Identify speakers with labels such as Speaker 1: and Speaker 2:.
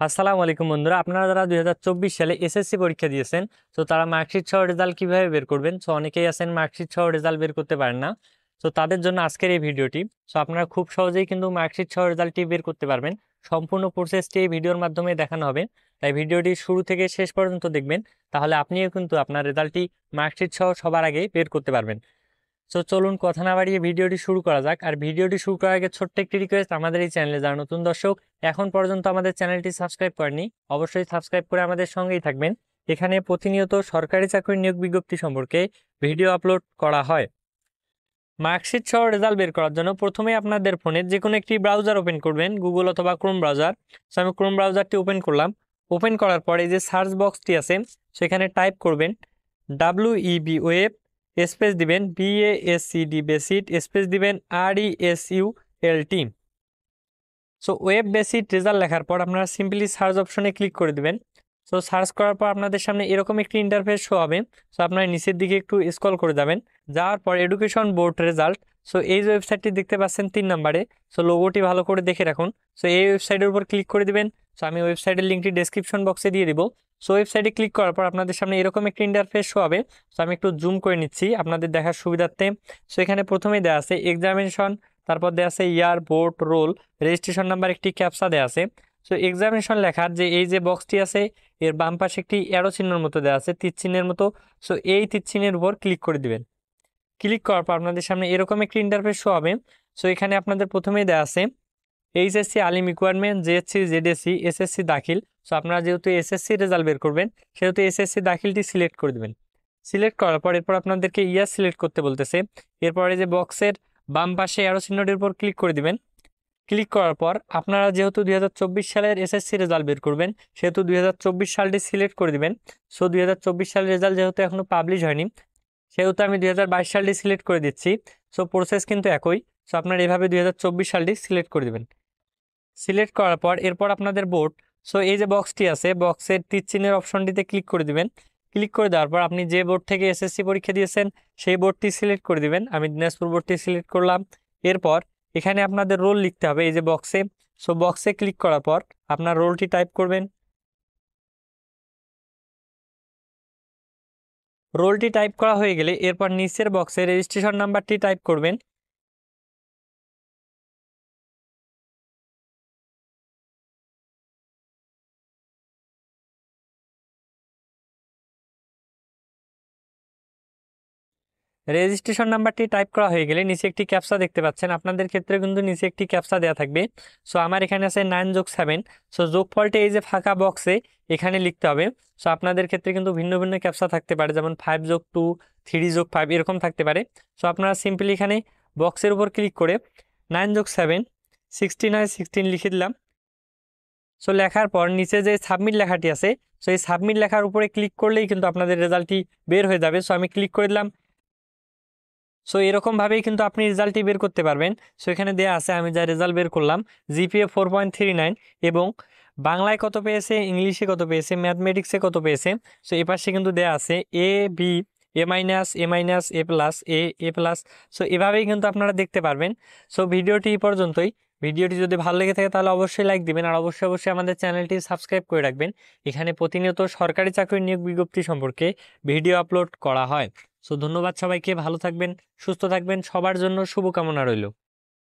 Speaker 1: আসসালামু আলাইকুম বন্ধুরা, আপনারা যারা 2024 সালে এসএসসি পরীক্ষা দিয়েছেন, তো তারা মার্কশিট সহ রেজাল্ট কিভাবে বের করবেন। সো অনেকেই আছেন মার্কশিট সহ রেজাল্ট বের করতে পারেন না। তো তাদের জন্য আজকের এই ভিডিওটি। সো আপনারা খুব সহজেই কিন্তু মার্কশিট সহ রেজাল্টটি বের করতে পারবেন। সম্পূর্ণ প্রসেসটি এই ভিডিওর মাধ্যমে দেখানো হবে, তাই ভিডিওটি শুরু থেকে শেষ পর্যন্ত দেখবেন। তাহলে আপনিও কিন্তু আপনার রেজাল্টটি মার্কশিট সহ সবার আগে বের করতে পারবেন। সো চলুন কথা না বাড়িয়ে ভিডিওটি শুরু করা যাক। আর ভিডিওটি শুরু করার আগে ছোট্ট একটি রিকোয়েস্ট, আমাদের এই চ্যানেলে যারা নতুন দর্শক এখন পর্যন্ত আমাদের চ্যানেলটি সাবস্ক্রাইব করেনি, অবশ্যই সাবস্ক্রাইব করে আমাদের সঙ্গেই থাকবেন। এখানে প্রতিনিয়ত সরকারি চাকরির নিয়োগ বিজ্ঞপ্তি সম্পর্কে ভিডিও আপলোড করা হয়। মার্কশিট সহ রেজাল্ট বের করার জন্য প্রথমে আপনাদের ফোনে যে কোনো একটি ব্রাউজার ওপেন করবেন, গুগল অথবা ক্রোম ব্রাউজার। সো আমি ক্রোম ব্রাউজারটি ওপেন করলাম। ওপেন করার পরে যে সার্চ বক্সটি আছে সেখানে টাইপ করবেন WEB ওয়েব, স্পেস দিবেন BASCD বেসিট, স্পেস দিবেন RESULT। সো ওয়েব বেসিট রেজাল্ট লেখার পর আপনারা সিম্পলি সার্চ অপশনে ক্লিক করে দিবেন। সো সার্চ করার পর আপনাদের সামনে এরকম একটি ইন্টারফেস শো হবে। সো আপনারা নিচের দিকে একটু স্ক্রল করে যাবেন, যাওয়ার পর এডুকেশন বোর্ড রেজাল্ট। সো এই যে ওয়েবসাইটটি দেখতে পাচ্ছেন 3 নম্বরে, সো লোগোটি ভালো করে দেখে রাখুন। সো এই ওয়েবসাইটের উপর ক্লিক করে দিবেন। সো আমি ওয়েবসাইটের লিঙ্কটি ডেসক্রিপশন বক্সে দিয়ে দিব। সো ওয়েবসাইটে ক্লিক করার পর আপনাদের সামনে এরকম একটি ইন্টারফেস শো হবে। সো আমি একটু জুম করে নিচ্ছি আপনাদের দেখার সুবিধার্থে। সো এখানে প্রথমেই দেওয়া আছে এক্সামিনেশন, তারপর দেওয়া আছে ইয়ার, বোর্ড, রোল, রেজিস্ট্রেশন নাম্বার, একটি ক্যাপসা দেওয়া আছে। সো এক্সামিনেশন লেখার যে এই যে বক্সটি আছে এর বাম পাশে একটি অ্যারো চিহ্নের মতো দেওয়া আছে, তীর চিহ্নের মতো। সো এই তীর চিহ্নের উপর ক্লিক করে দিবেন। ক্লিক করার পর আপনাদের সামনে এরকম একটি ইন্টারফেস শো হবে। সো এখানে আপনাদের প্রথমেই দেওয়া আছে এইচএসসি আলিম রিকোয়ারমেন্ট, জেএসসি, জেডিএসসি, এসএসসি দাখিল। সো আপনারা যেহেতু এসএসসি রেজাল্ট বের করবেন সেহেতু এসএসসি দাখিলটি সিলেক্ট করে দেবেন। সিলেক্ট করার পর এরপর আপনাদেরকে ইয়ার সিলেক্ট করতে বলতেছে। এরপরে যে বক্সের বাম পাশে অ্যারো চিহ্নটির উপর ক্লিক করে দিবেন। ক্লিক করার পর আপনারা যেহেতু 2024 সালের এসএসসি রেজাল্ট বের করবেন সেহেতু 2024 সালটি সিলেক্ট করে দিবেন। সো 2024 সালের রেজাল্ট যেহেতু এখনো পাবলিশ হয়নি সেহেতু আমি 2022 সালটি সিলেক্ট করে দিচ্ছি। সো প্রসেস কিন্তু একই। সো আপনারা এভাবে 2024 সালটি সিলেক্ট করে দেবেন। সিলেক্ট করার পর এরপর আপনাদের বোর্ড। সো এই যে বক্সটি আছে বক্সের তীর চিহ্নের অপশনটিতে ক্লিক করে দিবেন। ক্লিক করে দেওয়ার পর আপনি যে বোর্ড থেকে এসএসসি পরীক্ষা দিয়েছেন সেই বোর্ডটি সিলেক্ট করে দিবেন। আমি দিনাজপুর বোর্ডটি সিলেক্ট করলাম। এরপর এখানে আপনাদের রোল লিখতে হবে এই যে বক্সে। সো বক্সে ক্লিক করার পর আপনার রোলটি টাইপ করবেন। রোলটি টাইপ করা হয়ে গেলে এরপর নিচের বক্সে রেজিস্ট্রেশন নাম্বারটি টাইপ করবেন। রেজিস্ট্রেশন নাম্বারটি টাইপ করা হয়ে গেলে নিচে একটি ক্যাপসা দেখতে পাচ্ছেন, আপনাদের ক্ষেত্রে কিন্তু নিচে একটি ক্যাপসা দেওয়া থাকবে। সো আমার এখানে আছে 9+7। সো যোগফলটি এই যে ফাঁকা বক্সে এখানে লিখতে হবে। সো আপনাদের ক্ষেত্রে কিন্তু ভিন্ন ভিন্ন ক্যাপসা থাকতে পারে, যেমন 5+2, 3+5 এরকম থাকতে পারে। সো আপনারা সিম্পলি এখানে বক্সের উপর ক্লিক করে 9+7 16 হয় 16 লিখে দিলাম। সো লেখার পর নিচে যে সাবমিট লেখাটি আছে, সো এই সাবমিট লেখার উপরে ক্লিক করলেই কিন্তু আপনাদের রেজাল্টটি বের হয়ে যাবে। সো আমি ক্লিক করে দিলাম। সো এরকমভাবেই কিন্তু আপনি রেজাল্টটি বের করতে পারবেন। সো এখানে দেওয়া আছে আমি যা রেজাল্ট বের করলাম, জিপিএ 4.39 এবং বাংলায় কত পেয়েছে, ইংলিশে কত পেয়েছে, ম্যাথমেটিক্সে কত পেয়েছে। সো এ পাশে কিন্তু দেওয়া আছে A, B, A-, A-, A+, A+। So এভাবেই কিন্তু আপনারা দেখতে পারবেন। সো ভিডিওটি এই পর্যন্তই। ভিডিওটি যদি ভালো লেগে থাকে তাহলে অবশ্যই লাইক দিবেন, আর অবশ্যই আমাদের চ্যানেলটি সাবস্ক্রাইব করে রাখবেন। এখানে প্রতিনিয়ত সরকারি চাকরির নিয়োগ বিজ্ঞপ্তি সম্পর্কে ভিডিও আপলোড করা হয়। সো ধন্যবাদ সবাইকে, ভালো থাকবেন, সুস্থ থাকবেন, সবার জন্য শুভকামনা রইল।